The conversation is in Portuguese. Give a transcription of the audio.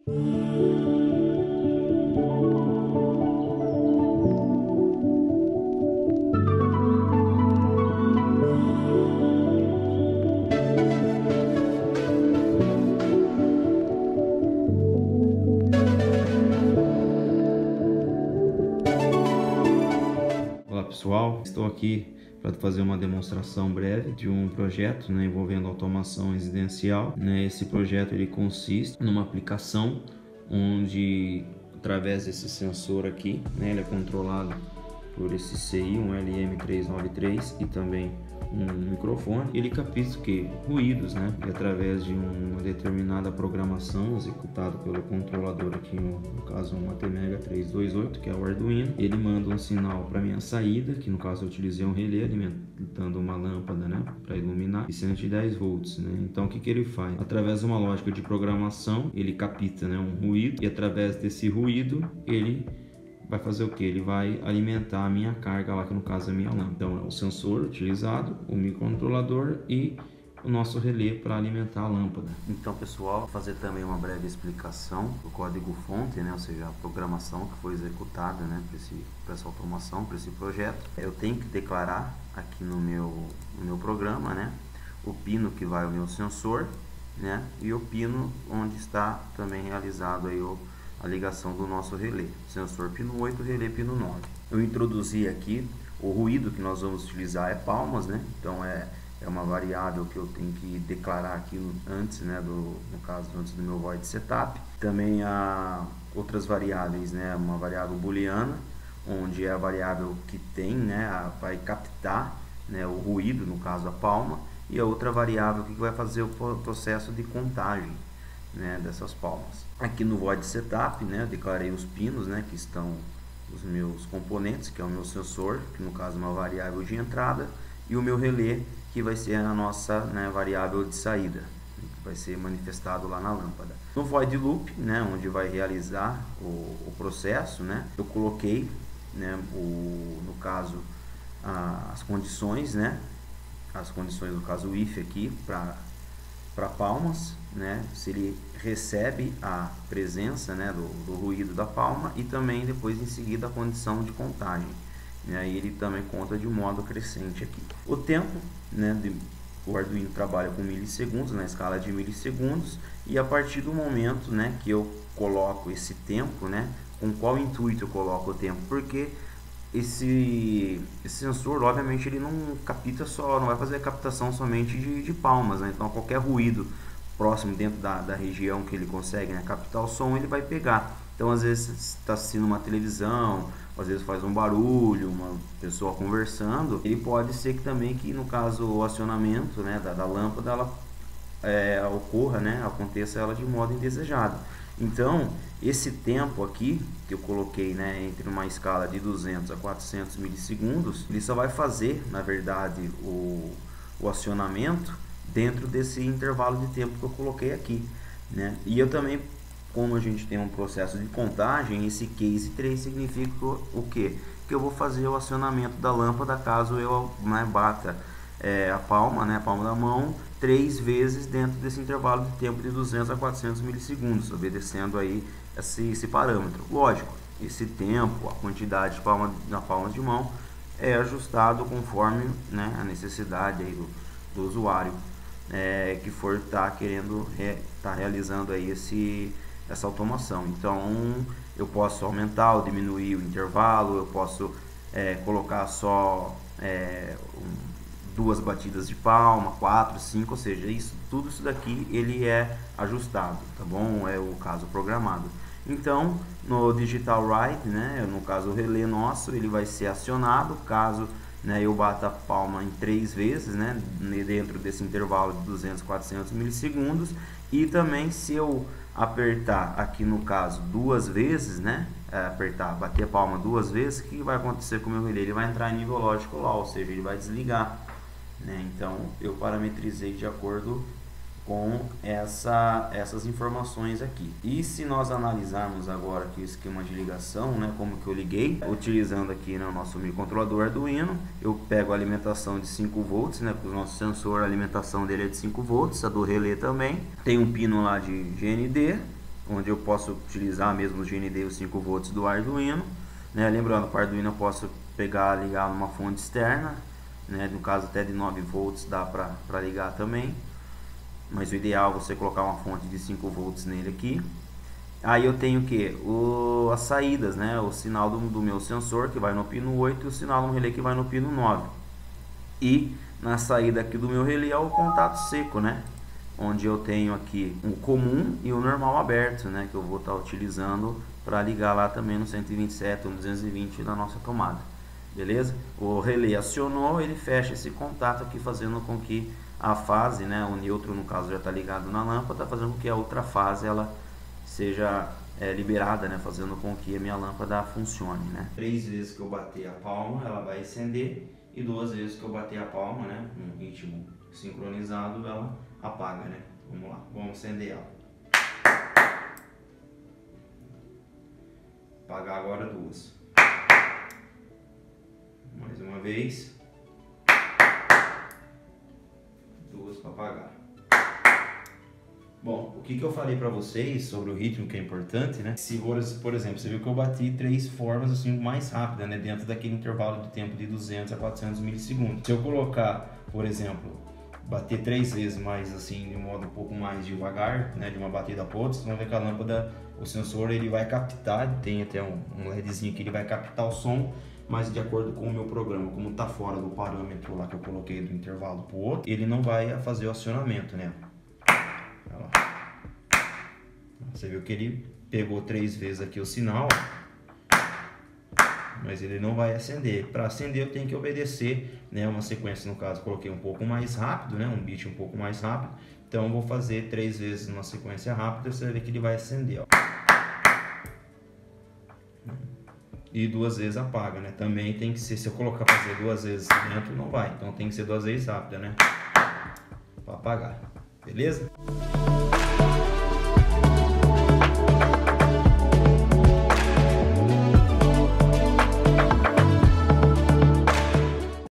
Olá pessoal, estou aqui para fazer uma demonstração breve de um projeto, envolvendo automação residencial. Esse projeto ele consiste numa aplicação onde, através desse sensor aqui, ele é controlado por esse CI, um LM393 e também um microfone. Ele capta ruídos, e através de uma determinada programação executada pelo controlador aqui, no caso um Matemega 328, que é o Arduino, ele manda um sinal para minha saída, que no caso eu utilizei um relé alimentando uma lâmpada, para iluminar, e 110 volts, Então o que ele faz? Através de uma lógica de programação, ele capta, um ruído, e através desse ruído ele vai fazer o que? Ele vai alimentar a minha carga lá, que no caso é a minha lâmpada. Então é o sensor utilizado, o microcontrolador e o nosso relé para alimentar a lâmpada. Então pessoal, vou fazer também uma breve explicação do código-fonte, ou seja, a programação que foi executada para essa automação, para esse projeto. Eu tenho que declarar aqui no meu programa, o pino que vai ao meu sensor, e o pino onde está também realizado aí a ligação do nosso relé, sensor pino 8, relé pino 9. Eu introduzi aqui o ruído que nós vamos utilizar é palmas, então é uma variável que eu tenho que declarar aqui antes, no caso antes do meu void setup. Também há outras variáveis, uma variável booleana, onde é a variável que tem, vai captar, o ruído, no caso a palma, e a outra variável que vai fazer o processo de contagem, dessas palmas. Aqui no void setup, eu declarei os pinos, que estão os meus componentes, que é o meu sensor, que no caso é uma variável de entrada, e o meu relé, que vai ser a nossa variável de saída, que vai ser manifestado lá na lâmpada. No void loop, onde vai realizar o processo, eu coloquei, no caso, as condições, as condições do caso if aqui para palmas, se ele recebe a presença do ruído da palma, e também depois em seguida a condição de contagem, e ele também conta de modo crescente aqui. O tempo, o Arduino trabalha com milissegundos, na escala de milissegundos, e a partir do momento que eu coloco esse tempo, com qual intuito eu coloco o tempo? Porque esse sensor, obviamente, ele não capta não vai fazer a captação somente de palmas, então qualquer ruído próximo dentro da região que ele consegue captar o som, ele vai pegar. Então às vezes está assistindo uma televisão, às vezes faz um barulho, uma pessoa conversando, ele pode ser que também, que no caso o acionamento da lâmpada ela ocorra, aconteça ela de modo indesejado. Então esse tempo aqui que eu coloquei, entre uma escala de 200 a 400 milissegundos, ele só vai fazer, na verdade, o acionamento dentro desse intervalo de tempo que eu coloquei aqui, E eu também, como a gente tem um processo de contagem, esse case 3 significa o quê? Que eu vou fazer o acionamento da lâmpada caso eu bata a palma da mão 3 vezes dentro desse intervalo de tempo de 200 a 400 milissegundos, obedecendo aí esse parâmetro. Lógico, esse tempo, a quantidade de palmas de mão é ajustado conforme a necessidade aí do usuário que for estar querendo estar realizando aí essa automação. Então eu posso aumentar ou diminuir o intervalo, eu posso colocar só 2 batidas de palma, 4, 5, ou seja, tudo isso daqui ele é ajustado, tá bom? É o caso programado. Então no digital write, no caso o relé nosso, ele vai ser acionado caso eu bata a palma em 3 vezes, dentro desse intervalo de 200 a 400 milissegundos, e também se eu apertar aqui no caso 2 vezes, bater a palma 2 vezes, o que vai acontecer com o meu relé? Ele vai entrar em nível lógico lá, ou seja, ele vai desligar, Então eu parametrizei de acordo com essas informações aqui. E se nós analisarmos agora aqui o esquema de ligação, como que eu liguei, utilizando aqui o nosso microcontrolador Arduino, eu pego a alimentação de 5 volts, porque o nosso sensor, a alimentação dele é de 5 volts, a do relé também. Tem um pino lá de GND, onde eu posso utilizar mesmo o GND, os 5 volts do Arduino, né? Lembrando, para o Arduino eu posso pegar, ligar numa fonte externa, né? No caso até de 9 volts dá para ligar também, mas o ideal é você colocar uma fonte de 5 volts nele aqui. Aí eu tenho o que? As saídas, né? O sinal do meu sensor que vai no pino 8 e o sinal no relé que vai no pino 9. E na saída aqui do meu relé é o contato seco, né? Onde eu tenho aqui o comum e o normal aberto, né? Que eu vou estar utilizando para ligar lá também no 127 ou no 220 da nossa tomada. Beleza? O relé acionou, ele fecha esse contato aqui, fazendo com que a fase, né? O neutro, no caso, já está ligado na lâmpada, fazendo com que a outra fase ela seja liberada, né? Fazendo com que a minha lâmpada funcione, né? 3 vezes que eu bater a palma, ela vai acender, e 2 vezes que eu bater a palma, né? Num ritmo sincronizado, ela apaga, né? Vamos lá, vamos acender ela. Apagar agora 2. Mais uma vez. 2 para apagar. Bom, o que eu falei para vocês sobre o ritmo, que é importante, né? Se, por exemplo, você viu que eu bati 3 formas assim mais rápidas, né? Dentro daquele intervalo de tempo de 200 a 400 milissegundos. Se eu colocar, por exemplo, bater 3 vezes mais assim, de modo um pouco mais devagar, né? De uma batida para outra, vocês vão ver que a lâmpada, o sensor, ele vai captar, tem até um LEDzinho que ele vai captar o som, mas de acordo com o meu programa, como está fora do parâmetro lá que eu coloquei do intervalo para o outro, ele não vai fazer o acionamento, né? Olha lá. Você viu que ele pegou 3 vezes aqui o sinal, mas ele não vai acender. Para acender eu tenho que obedecer, né, uma sequência. No caso, coloquei um pouco mais rápido, né, um bit um pouco mais rápido. Então eu vou fazer 3 vezes uma sequência rápida, você vai ver que ele vai acender, ó. E 2 vezes apaga, né? Também tem que ser, se eu colocar fazer 2 vezes dentro, não vai. Então tem que ser 2 vezes rápida, né? Para apagar. Beleza?